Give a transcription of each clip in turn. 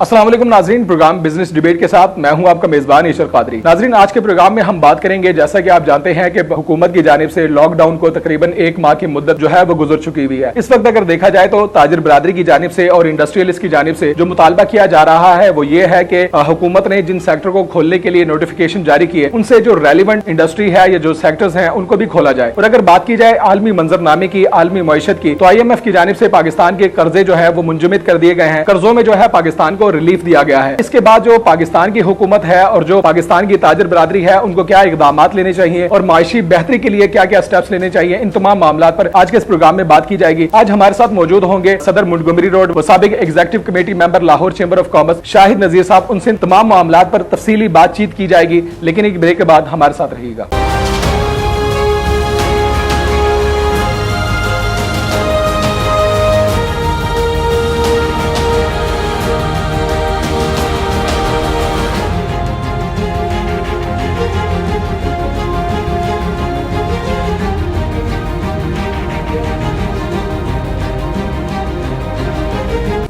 अस्सलाम वालेकुम नाजरीन, प्रोग्राम बिजनेस डिबेट के साथ मैं हूं आपका मेजबान ईशर कादरी। नाजरीन, आज के प्रोग्राम में हम बात करेंगे, जैसा कि आप जानते हैं कि हुकूमत की जानिब से लॉकडाउन को तकरीबन 1 माह की मुद्दत जो है वो गुजर चुकी हुई है। इस वक्त अगर देखा जाए तो ताजिर बरादरी की जानिब से और इंडस्ट्रियलिस्ट की जानिब से जो मुतालबा किया जा रहा है वो ये है कि हुकूमत ने जिन सेक्टर को खोलने के लिए नोटिफिकेशन जारी किए उनसे जो रेलिवेंट इंडस्ट्री है या जो सेक्टर्स हैं उनको भी खोला जाए। और अगर बात की जाए आलमी मंजरनामे की, आलमी मईशत की, तो IMF की जानिब से पाकिस्तान के कर्जे जो है वो मुंजमद कर दिए गए हैं। कर्जों में जो है पाकिस्तान को रिलीफ दिया गया है। इसके बाद जो पाकिस्तान की हुकूमत है और जो पाकिस्तान की ताजिर बरादरी है उनको क्या इकदाम लेने चाहिए और माशी बेहतरी के लिए क्या क्या स्टेप्स लेने चाहिए, इन तमाम मामला पर आज के इस प्रोग्राम में बात की जाएगी। आज हमारे साथ मौजूद होंगे सदर मोंटगोमरी रोड व साबिक executive committee member Lahore chamber of commerce Shahid Nazir sahab. उनसे इन तमाम मामला पर तफसीली बातचीत की जाएगी, लेकिन एक ब्रेक के बाद हमारे साथ रहिएगा।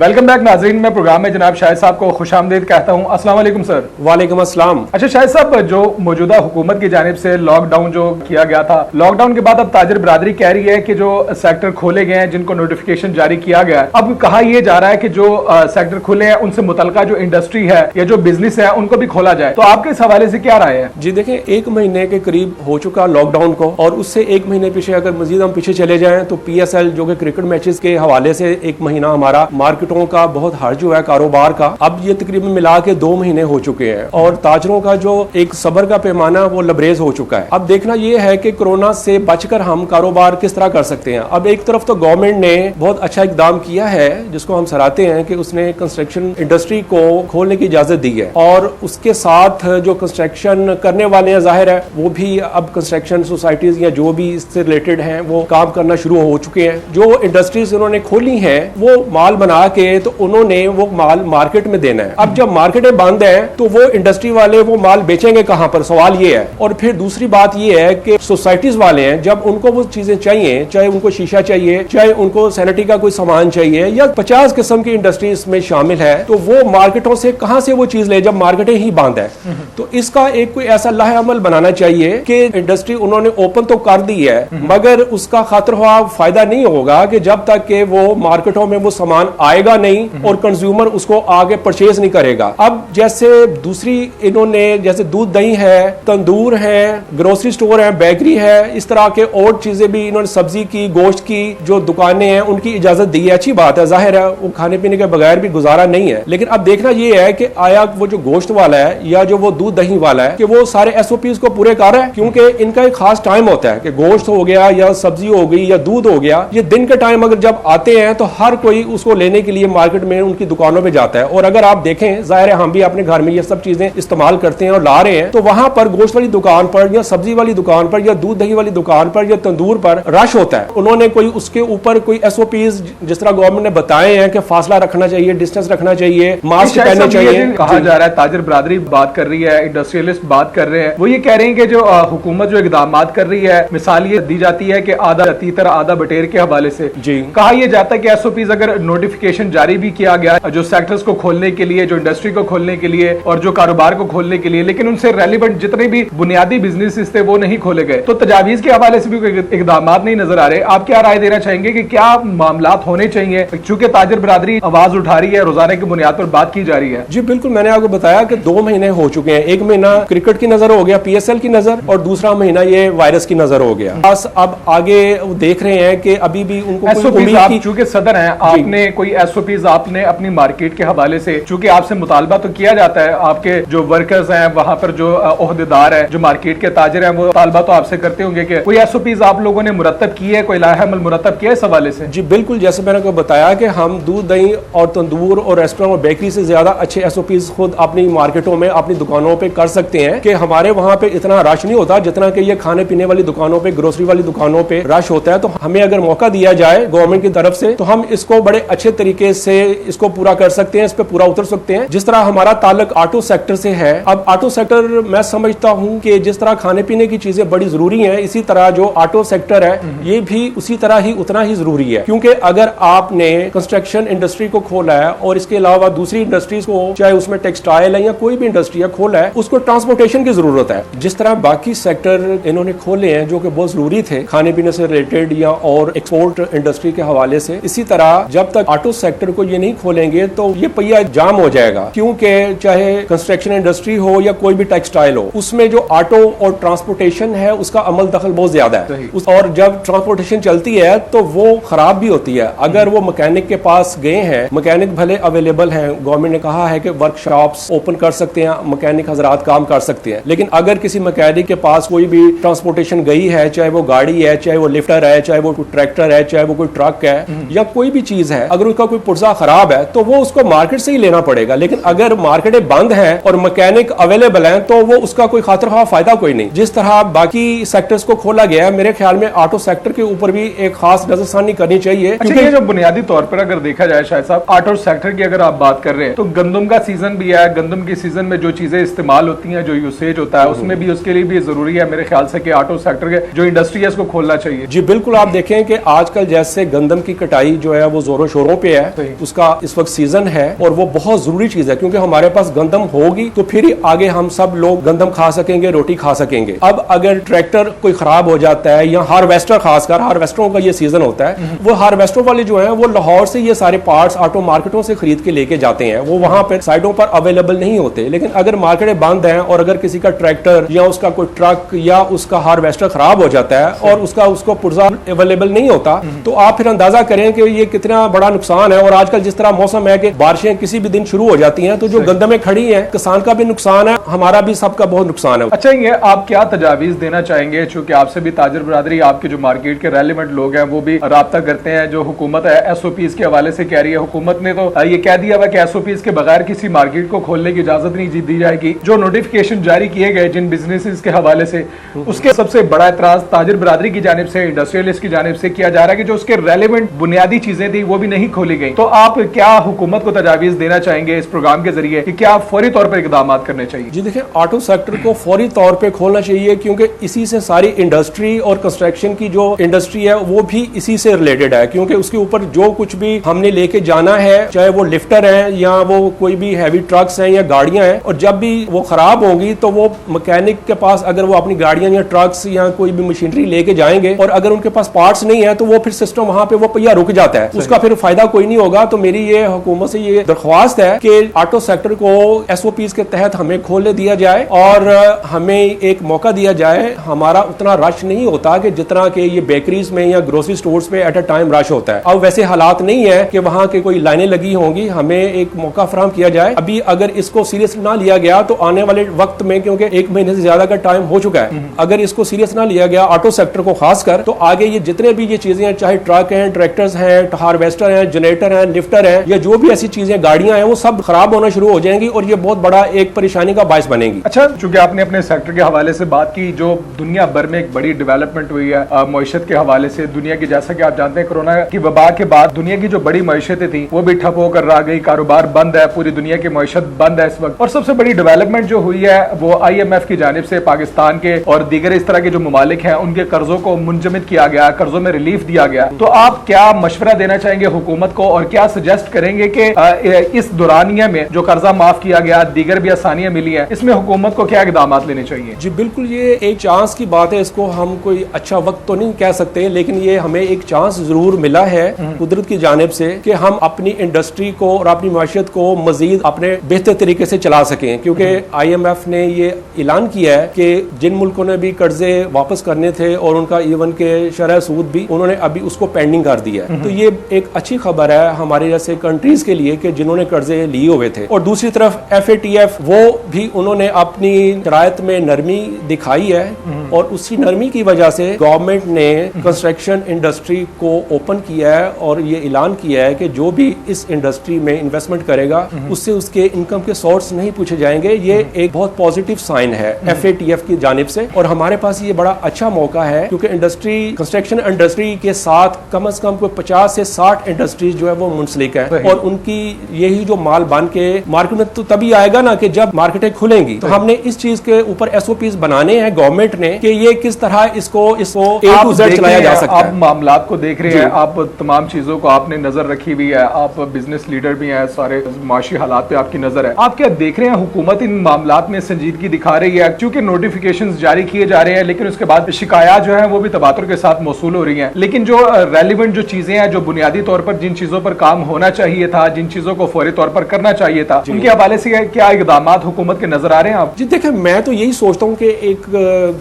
वेलकम बैक नाजरीन, मैं प्रोग्राम में जनाब शाहिद साहब को खुशामदीद कहता हूं। अस्सलाम वालेकुम सर। वालेकुम अस्सलाम। अच्छा शाहिद साहब, जो मौजूदा हुकूमत की जानिब से लॉकडाउन जो किया गया था, लॉकडाउन के बाद अब ताजिर बरादरी कह रही है कि जो सेक्टर खोले गए हैं जिनको नोटिफिकेशन जारी किया गया है, अब कहा यह जा रहा है कि जो सेक्टर खुले हैं उनसे मुतलका जो इंडस्ट्री है या जो बिजनेस है उनको भी खोला जाए। तो आपके इस हवाले से क्या राय है? जी देखें, 1 महीने के करीब हो चुका लॉकडाउन को, और उससे 1 महीने पीछे अगर मजीद हम पीछे चले जाएं तो PSL जो कि क्रिकेट मैचेस के हवाले से 1 महीना हमारा मार्केटों का बहुत जो है कारोबार का, अब ये तकरीबन मिला के 2 महीने हो चुके हैं और ताजरों का जो एक सब्र का पैमाना वो लबरेज हो चुका है। अब देखना ये है कि कोरोना से बचकर हम कारोबार किस तरह कर सकते हैं। अब एक तरफ तो गवर्नमेंट ने बहुत अच्छा इकदाम किया है जिसको हम सराहते हैं कि उसने कंस्ट्रक्शन इंडस्ट्री को खोलने की इजाजत दी है, और उसके साथ जो कंस्ट्रक्शन करने वाले हैं जाहिर है वो भी अब कंस्ट्रक्शन सोसाइटीज या जो भी इससे रिलेटेड हैं वो काम करना शुरू हो चुके हैं। जो इंडस्ट्रीज उन्होंने खोली है वो माल बना के तो उन्होंने वो माल मार्केट में देना है। अब जब मार्केटें बंद है तो वो इंडस्ट्री वाले वो माल बेचेंगे कहां पर, सवाल ये है। और फिर दूसरी बात ये है कि सोसाइटीज वाले हैं, जब उनको वो चीजें चाहिए, चाहे उनको शीशा चाहिए, चाहे उनको सैनिटरी का कोई सामान चाहिए, या 50 किस्म की इंडस्ट्री इसमें शामिल है, तो वो मार्केटों से कहां से वो चीज ले जब मार्केटें ही बंद है। तो इसका एक कोई ऐसा लाहे अमल बनाना चाहिए कि इंडस्ट्री उन्होंने ओपन तो कर दी है मगर उसका खातिर हुआ फायदा नहीं होगा कि जब तक के वो मार्केटों में वो सामान आएगा नहीं और कंज्यूमर उसको आगे परचेज नहीं करेगा। अब जैसे दूसरी इन्होंने जैसे दूध दही है, तंदूर है, ग्रोसरी स्टोर है, बेकरी है, इस तरह के और चीजें भी इन्होंने, सब्जी की, गोश्त की जो दुकानें हैं उनकी इजाजत दी है। अच्छी बात है, जाहिर है वो खाने पीने के बगैर भी गुजारा नहीं है। लेकिन अब देखना ये है कि आया वो जो गोश्त वाला है या जो वो दूध दही वाला है कि वो सारे SOPs को पूरे कर रहा है, क्योंकि इनका एक खास टाइम होता है कि गोश्त हो गया या सब्जी हो गई या दूध हो गया, ये दिन के टाइम अगर जब आते हैं तो हर कोई उसको लेने के लिए मार्केट में उनकी दुकानों पे जाता है। और अगर आप देखें, जाहिर है हम भी अपने घर में ये सब चीजें इस्तेमाल करते हैं और ला रहे हैं, तो वहां पर गोश्त वाली दुकान पर या सब्जी वाली दुकान पर या दूध दही वाली दुकान पर या तंदूर पर रश होता है। उन्होंने कोई उसके ऊपर कोई SOPs जिस तरह गवर्नमेंट ने बताए हैं कि फासला रखना चाहिए, डिस्टेंस रखना चाहिए, मास्क पहनने चाहिए। कहा जा रहा है, ताजिर बरादरी बात कर रही है, इंडस्ट्रियलिस्ट बात कर रहे हैं, वो ये कह रहे हैं कि जो हुकूमत जो इकदाम कर रही है, मिसाल ये दी जाती है कि आधा तीतर आधा बटेर के हवाले से जी कहा यह जाता है कि SOPs अगर नोटिफिकेशन जारी भी किया गया जो सेक्टर्स को खोलने के लिए, जो इंडस्ट्री को खोलने के लिए और जो कारोबार को खोलने के लिए, लेकिन उनसे रेलिवेंट जितने भी बुनियादी बिजनेस थे वो नहीं खोले गए, तो तजावीज के हवाले से भी कोई इकदाम नहीं नजर आ रहे। आप क्या राय देना चाहेंगे कि क्या मामला होने चाहिए, चूंकि ताजिर बरादरी आवाज उठा रही है, रोजाना की बुनियाद पर बात की जा रही है? जी बिल्कुल, मैंने आपको बताया कि 2 महीने हो चुके हैं। 1 महीना क्रिकेट की नजर हो गया, PSL की नजर, और दूसरा महीना ये वायरस की नजर हो गया। बस अब आगे देख रहे हैं कि अभी भी उनको चूंकि सदर है, आपने कोई SOPs आपने अपनी मार्केट के हवाले से, चूंकि आपसे मुतालबा तो किया जाता है, आपके जो वर्कर्स हैं वहां पर जो ओहदेदार है, जो मार्केट के ताजिर हैं, वो मुतालबा तो आपसे करते होंगे कि कोई SOPs आप लोगों ने मुरतब की है, कोई लाहे अमल मुरतब किया है इस हवाले से? जी बिल्कुल, जैसे मैंने आपको बताया कि हम दूध दही और तंदूर और रेस्टोरेंट और बेकरी से ज्यादा अच्छे SOPs खुद अपनी मार्केटों में, अपनी दुकानों पे कर सकते हैं कि हमारे वहां पे इतना रश नहीं होता जितना कि ये खाने पीने वाली दुकानों पे, ग्रोसरी वाली दुकानों पे रश होता है। तो हमें अगर मौका दिया जाए गवर्नमेंट की तरफ से तो हम इसको बड़े अच्छे तरीके तरीके से इसको पूरा कर सकते हैं, इस पे पूरा उतर सकते हैं। जिस तरह हमारा ताल्लुक ऑटो सेक्टर से है, अब ऑटो सेक्टर मैं समझता हूं कि जिस तरह खाने पीने की चीजें बड़ी जरूरी हैं, इसी तरह जो ऑटो सेक्टर है ये भी उसी तरह ही उतना ही जरूरी है। क्योंकि अगर आपने कंस्ट्रक्शन इंडस्ट्री को खोला है और इसके अलावा दूसरी इंडस्ट्रीज को, चाहे उसमें टेक्सटाइल है या कोई भी इंडस्ट्री है, खोला है, उसको ट्रांसपोर्टेशन की जरूरत है। जिस तरह बाकी सेक्टर इन्होंने खोले हैं जो कि बहुत जरूरी थे खाने पीने से रिलेटेड या और एक्सपोर्ट इंडस्ट्री के हवाले से, इसी तरह जब तक ऑटो सेक्टर को ये नहीं खोलेंगे तो ये पहिया जाम हो जाएगा। क्योंकि चाहे कंस्ट्रक्शन इंडस्ट्री हो या कोई भी टेक्सटाइल हो, उसमें जो ऑटो और ट्रांसपोर्टेशन है उसका अमल दखल बहुत ज्यादा है। और जब ट्रांसपोर्टेशन चलती है तो वो खराब भी होती है। अगर वो मैकेनिक के पास गए हैं, मैकेनिक भले अवेलेबल हैं, गवर्नमेंट ने कहा है कि वर्कशॉप्स ओपन कर सकते हैं, मैकेनिक हजरात काम कर सकते हैं, लेकिन अगर किसी मैकेनिक के पास कोई भी ट्रांसपोर्टेशन गई है, चाहे वो गाड़ी है, चाहे वो लिफ्टर है, चाहे वो ट्रैक्टर है, चाहे वो कोई ट्रक है या कोई भी चीज है, अगर उसका कोई पुर्जा खराब है तो वो उसको मार्केट से ही लेना पड़ेगा। लेकिन अगर मार्केटें बंद है और मैकेनिक अवेलेबल है तो वो उसका कोई खातिर खा फायदा कोई नहीं। जिस तरह बाकी सेक्टर्स को खोला गया है, मेरे ख्याल में ऑटो सेक्टर के ऊपर भी एक खास नजरसानी करनी चाहिए। अच्छा, ये जो बुनियादी तौर पर अगर देखा जाए शायद साहब, ऑटो सेक्टर की अगर आप बात कर रहे हैं तो गंदम का सीजन भी है, गंदम के सीजन में जो चीजें इस्तेमाल होती हैं, जो यूसेज होता है, उसमें भी उसके लिए भी जरूरी है मेरे ख्याल से कि ऑटो सेक्टर के जो इंडस्ट्री है इसको खोलना चाहिए। जी बिल्कुल, आप देखें कि आजकल जैसे गंदम की कटाई जो है वो जोरों शोरों पे है, उसका इस वक्त सीजन है और वो बहुत जरूरी चीज है क्योंकि हमारे पास गंदम होगी तो फिर ही आगे हम सब लोग गंदम खा सकेंगे, रोटी खा सकेंगे। अब अगर ट्रैक्टर कोई खराब हो जाता है या हार्वेस्टर, खासकर हार्वेस्टरों का ये सीजन होता है, वो हार्वेस्टर वाले जो है वो लाहौर से ये सारे पार्ट्स ऑटो मार्केटों से खरीद के लेके जाते हैं, वो वहां पर साइडों पर अवेलेबल नहीं होते। लेकिन अगर मार्केटें बंद हैं और अगर किसी का ट्रैक्टर या उसका कोई ट्रक या उसका हार्वेस्टर खराब हो जाता है और उसको पुर्जा अवेलेबल नहीं होता, तो आप फिर अंदाजा करें कि ये कितना बड़ा नुकसान है। और आजकल जिस तरह मौसम है कि बारिशें किसी भी दिन शुरू हो जाती हैं, तो जो गंदमें खड़ी हैं, किसान का भी नुकसान है, हमारा भी सबका बहुत नुकसान है। अच्छा, ये आप क्या तजावीज देना चाहेंगे, चूंकि आपसे भी ताजर बरादरी, आपके जो मार्केट के रेलिवेंट लोग हैं वो भी राब्ता करते हैं, जो हुकूमत है SOPs के हवाले से कह रही है, हुकूमत ने तो ये कह दिया हुआ कि SOPs के बगैर किसी मार्केट को खोलने की इजाजत नहीं दी जाएगी। जो नोटिफिकेशन जारी किए गए जिन बिजनेसेस के हवाले से, उसके सबसे बड़ा एतराज ताजर बरादरी की जानिब से, इंडस्ट्रियलिस्ट की जानिब से किया जा रहा है कि जो उसके रेलिवेंट बुनियादी चीजें थी वो भी नहीं खोली गई। तो आप क्या हुकूमत को तजावीज देना चाहेंगे इस प्रोग्राम के जरिए कि क्या फौरी तौर पर इकदाम करने चाहिए? जी देखिए, ऑटो सेक्टर को फौरी तौर पे खोलना चाहिए क्योंकि इसी से सारी इंडस्ट्री और कंस्ट्रक्शन की जो इंडस्ट्री है वो भी इसी से रिलेटेड है। क्योंकि उसके ऊपर जो कुछ भी हमने लेके जाना है, चाहे वो लिफ्टर है या वो कोई भी हैवी ट्रक्स हैं या गाड़ियां हैं, और जब भी वो खराब होंगी तो वो मैकेनिक के पास अगर वो अपनी गाड़ियां या ट्रक्स या कोई भी मशीनरी लेके जाएंगे और अगर उनके पास पार्ट्स नहीं है तो वो फिर सिस्टम वहां पे वो पहिया रुक जाता है, उसका फिर फायदा कोई नहीं होगा। तो मेरी ये हुकूमत से ये दरख्वास्त है कि ऑटो सेक्टर को SOPs के तहत हमें खोल दिया जाए और हमें एक मौका दिया जाए। हमारा उतना रश नहीं होता कि जितना कि ये बेकरीज में या ग्रोसरी स्टोर्स पे एट अ टाइम रश होता है। अब वैसे हालात नहीं है कि वहां के कोई लाइनें लगी होंगी, हमें एक मौका फराहम किया जाए। अभी अगर इसको सीरियस ना लिया गया तो आने वाले वक्त में, क्योंकि 1 महीने से ज्यादा का टाइम हो चुका है, अगर इसको सीरियस ना लिया गया ऑटो सेक्टर को खासकर, तो आगे ये जितने भी ये चीजें हैं, चाहे ट्रक हैं, ट्रैक्टर्स हैं, हार्वेस्टर हैं, जनरेटर हैं, लिफ्टर हैं, या जो भी ऐसी चीजें गाड़ियां हैं, वो सब खराब होना शुरू हो जाएंगी और ये बहुत बड़ा एक परेशानी का बायस बनेगी। अच्छा, चूंकि आपने अपने सेक्टर के हवाले से बात की, जो दुनिया भर में एक बड़ी डेवलपमेंट हुई है मईशत के हवाले से, दुनिया की, जैसा कि आप जानते हैं कोरोना की वबा के बाद दुनिया की जो बड़ी मईशतें थी वो भी ठप होकर रह गई, कारोबार बंद है, पूरी दुनिया की मईशत बंद है इस वक्त। और सबसे बड़ी डेवलपमेंट जो हुई है वो IMF की जानिब से पाकिस्तान के और दीगर इस तरह के जो ममालिक हैं उनके कर्जों को मुंजमद किया गया, कर्जों में रिलीफ दिया गया। तो आप क्या मशवरा देना चाहेंगे हुकूमत को और क्या सजेस्ट करेंगे कि इस दौरानिया में जो कर्जा माफ किया गया, दीगर भी आसानियां मिली हैं, इसमें हुकूमत को क्या इकदाम लेने चाहिए? जी बिल्कुल, ये एक चांस की बात है, इसको हम कोई अच्छा वक्त तो नहीं कह सकते, लेकिन ये हमें एक चांस जरूर मिला है कुदरत की जानिब से कि हम अपनी इंडस्ट्री को और अपनी माशियत को मजीद अपने बेहतर तरीके से चला सकें। क्योंकि IMF ने ये ऐलान किया है कि जिन मुल्कों ने भी कर्जे वापस करने थे और उनका इवन के शरह सूद भी, उन्होंने अभी उसको पेंडिंग कर दिया है। तो ये एक अच्छी खबर है हमारे जैसे कंट्रीज के लिए कि जिन्होंने कर्जे लिए हुए थे। और दूसरी तरफ FATF, वो भी उन्होंने अपनी शरायत में नरमी दिखाई है और उसी नरमी की वजह से गवर्नमेंट ने कंस्ट्रक्शन इंडस्ट्री को ओपन किया है और ये ऐलान किया है कि जो भी इस इंडस्ट्री में इन्वेस्टमेंट करेगा उससे उसके इनकम के सोर्स नहीं पूछे जाएंगे। ये एक बहुत पॉजिटिव साइन है FATF की जानिब से और हमारे पास ये बड़ा अच्छा मौका है क्योंकि इंडस्ट्री, कंस्ट्रक्शन इंडस्ट्री के साथ कम से कम कोई 50 से 60 इंडस्ट्रीज जो है है वो मुंसलिक है और उनकी यही जो माल बन के मार्केट में तो तभी आएगा ना कि जब मार्केटें खुलेंगी। तो हमने इस चीज के ऊपर SOPs बनाने हैं गवर्नमेंट ने कि ये किस तरह इसको A to Z चलाया जा सकता है। आप मामलात को देख रहे हैं, आप तमाम चीजों को आपने नजर रखी हुई है, आप बिजनेस लीडर भी हैं, सारे माशी हालात पे आपकी नजर है। आप क्या देख रहे हैं हुकूमत इन मामलात में संजीदगी दिखा रही है? क्योंकि नोटिफिकेशंस जारी किए जा रहे हैं लेकिन उसके बाद शिकायत जो है वो भी तबादुर के साथ मौसूल हो रही है, लेकिन जो रेलिवेंट जो चीजें हैं, जो बुनियादी तौर पर जिन चीजों पर काम होना चाहिए था, जिन चीजों को फौरी तौर पर करना चाहिए था, उनके हवाले से क्या इकदाम हुकूमत के नजर आ रहे हैं आप? जी देखिए, मैं तो यही सोचता हूँ कि एक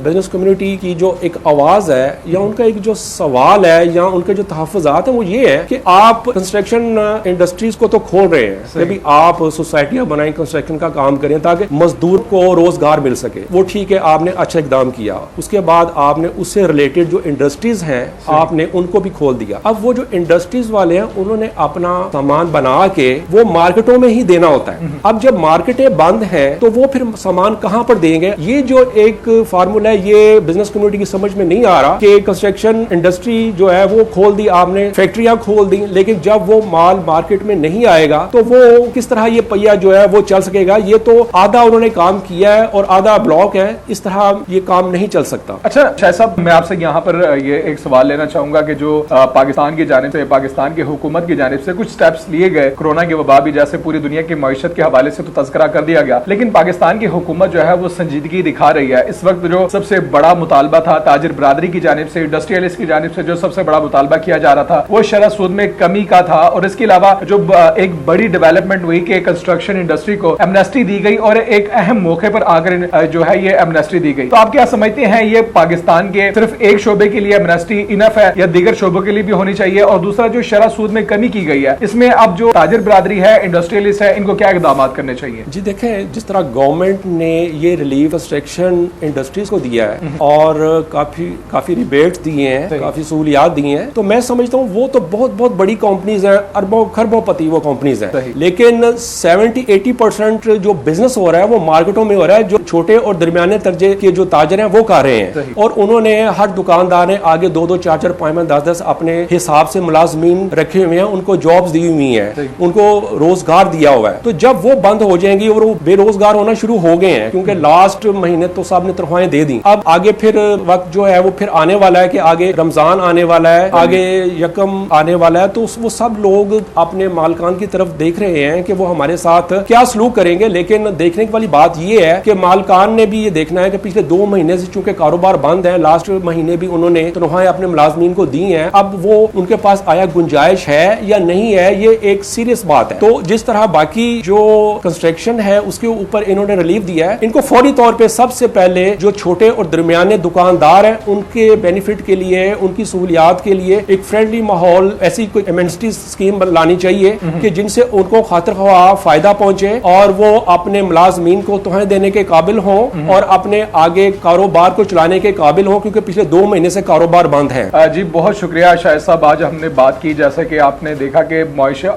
बिजनेस कम्युनिटी की जो एक आवाज है या उनका एक जो सवाल है या उनके जो तहफ़्फ़ुज़ात हैं वो ये है कि आप कंस्ट्रक्शन इंडस्ट्रीज को तो खोल रहे हैं, कभी आप सोसाइटियां बनाएं, कंस्ट्रक्शन का काम करें ताकि मजदूर को रोजगार मिल सके, वो ठीक है, आपने अच्छा इकदाम किया। उसके बाद आपने उससे रिलेटेड जो इंडस्ट्रीज हैं आपने उनको भी खोल दिया। अब वो जो इंडस्ट्रीज वाले हैं उन्होंने अपना सामान बना के वो मार्केटों में ही देना होता है। अब जब मार्केटें बंद हैं तो वो फिर सामान कहां पर देंगे? ये जो एक फार्मूला है ये बिजनेस कम्युनिटी की समझ में नहीं आ रहा कि कंस्ट्रक्शन इंडस्ट्री जो है वो खोल दी आपने, फैक्ट्रियां खोल दी, लेकिन जब वो माल मार्केट में नहीं आएगा तो वो किस तरह ये पहिया जो है वो चल सकेगा? ये तो आधा उन्होंने काम किया है और आधा ब्लॉक है, इस तरह ये काम नहीं चल सकता। अच्छा शाह साहब, मैं आपसे यहाँ पर ये एक सवाल लेना चाहूंगा कि जो पाकिस्तान की जानिब से, पाकिस्तान की हुकूमत की जानिब से कुछ स्टेप्स लिए गए, कोरोना की वबा भी जैसे पूरी दुनिया की मईशत के हवाले से तो तज़किरा कर दिया गया, लेकिन पाकिस्तान की हुकूमत जो है वो संजीदगी दिखा रही है। इस वक्त जो सबसे बड़ा मुतालबा था ताजिर बरादरी की जानिब से, इंडस्ट्रियलिस्ट की जानिब से जो सबसे बड़ा मुतालबा किया जा रहा था वो शरह सूद में कमी का था, और इसके अलावा जो एक बड़ी डेवलपमेंट हुई कि कंस्ट्रक्शन इंडस्ट्री को एमनेस्टी दी गई और एक अहम मौके पर आकर जो है ये एमनेस्टी दी गई। तो आप क्या समझते हैं ये पाकिस्तान के सिर्फ एक शोबे के लिए एमनेस्टी इनफ है या दीगर शोबों के लिए भी होनी चाहिए? और दूसरा जो शरह सूद में कमी की गई है इसमें अब जो ताजिर बरादरी है, इंडस्ट्रियलिस्ट है, इनको क्या इकदाम करने चाहिए? जी देखें, जिस तरह गवर्नमेंट ने ये रिलीफ कंस्ट्रक्शन इंडस्ट्रीज को दिया है और काफी रिबेट्स दिए हैं, काफी सहूलियात दी हैं, तो मैं समझता हूँ वो तो बहुत बहुत बड़ी कंपनीज हैं, अरबों खरबों-पति वो कंपनीज हैं, लेकिन 70-80% जो बिजनेस हो रहा है वो मार्केटों में हो रहा है, जो छोटे और दरमियाने दर्जे के जो ताजर हैं वो कर रहे हैं। और उन्होंने हर दुकानदार ने आगे 2-2, 4-4, 5-5, 10-10 अपने हिसाब से मुलाजमीन रखे हुए हैं, उनको जॉब्स दी हुई हैं, उनको रोजगार दिया हुआ है। तो जब वो बंद हो जाएंगी और वो बेरोजगार होना शुरू हो गए हैं, क्योंकि लास्ट महीने तो सब ने तनख्वाहें दे दी, अब आगे फिर वक्त जो है वो फिर आने वाला है कि आगे रमजान आने वाला है, आगे यकम आने वाला है, तो वो सब लोग अपने मालकान की तरफ देख रहे हैं कि वो हमारे साथ क्या सलूक करेंगे। लेकिन देखने वाली बात ये है कि मालकान ने भी ये देखना है कि पिछले 2 महीने से चूंकि कारोबार बंद है, लास्ट महीने भी उन्होंने तनख्वाहें अपने मुलाजमीन को दी हैं, अब वो उनके पास आया गुंजाइश है या नहीं है, ये एक सीरियस बात है। तो जिस तरह बाकी जो कंस्ट्रक्शन है उसके ऊपर इन्होंने रिलीफ दिया है, इनको फौरी तौर पे सबसे पहले जो छोटे और दरमियाने दुकानदार हैं उनके बेनिफिट के लिए, उनकी सहूलियात के लिए एक फ्रेंडली माहौल, ऐसी कोई एमेनिटी स्कीम लानी चाहिए कि जिनसे उनको खातिर ख्वाह फायदा पहुंचे और वो अपने मुलाजमीन को तोहफे देने के काबिल हों और अपने आगे कारोबार को चलाने के काबिल हों, क्योंकि पिछले 2 महीने से कारोबार बंद है। जी बहुत शुक्रिया शाहिद साहब, आज हमने बात की जैसे कि आपने देखा कि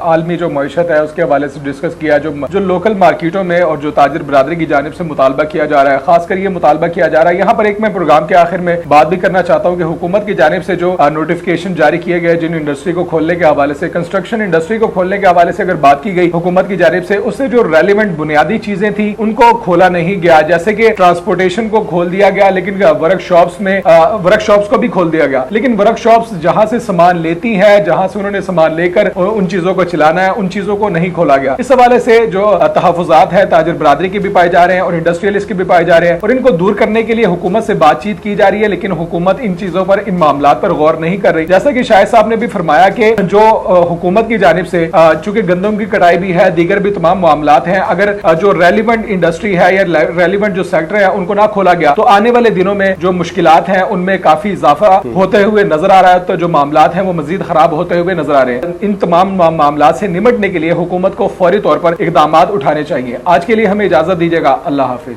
आलमी जो मईशत है उसके हवाले से डिस्कस किया, जो लोकल मार्केटों में और जो ताजिर बरादरी की जानिब से मुतालबा किया जा रहा है, खासकर ये मुतालबा किया जा रहा है। यहाँ पर एक मैं प्रोग्राम के आखिर में बात भी करना चाहता हूँ कि हुकूमत की जानिब से जो नोटिफिकेशन जारी किए गए जिन इंडस्ट्री को खोलने के हवाले से, कंस्ट्रक्शन इंडस्ट्री को खोलने के हवाले से अगर बात की गई हुकूमत की जानिब से, उससे जो रेलिवेंट बुनियादी चीजें थी उनको खोला नहीं गया, जैसे कि ट्रांसपोर्टेशन को खोल दिया गया, लेकिन वर्कशॉप्स को भी खोल दिया गया, लेकिन वर्कशॉप्स जहां से सामान लेती है, जहां से उन्होंने सामान लेकर उन चीजों को चलाना है, उन चीजों को नहीं खोला गया। इस हवाले से जो तहफुजात है ताजिर बरादरी के भी पाए जा रहे हैं और इंडस्ट्रियलिस्ट के भी पाए जा रहे हैं, और इनको दूर करने के लिए हुकूमत से बातचीत की जा रही है, लेकिन हुकूमत इन चीजों पर, इन मामलात पर गौर नहीं कर रही। जैसा कि शाहिद साहब ने भी फरमाया कि जो हुकूमत की जानिब से चूंकि गंदम की कटाई भी है, दीगर भी तमाम मामलात हैं, अगर जो रेलिवेंट इंडस्ट्री है या रेलिवेंट जो सेक्टर है उनको ना खोला गया तो आने वाले दिनों में जो मुश्किलात हैं उनमें काफी इजाफा होते हुए नजर आ रहा है, तो जो मामलात हैं वो मजीद खराब होते हुए नजर आ रहे हैं। इन तमाम मामलात से निमटने के लिए हुकूमत को फौरी तौर पर इकदाम उठाने चाहिए। आज के लिए हमें इजाजत दीजिएगा। अल्लाह हाफिज।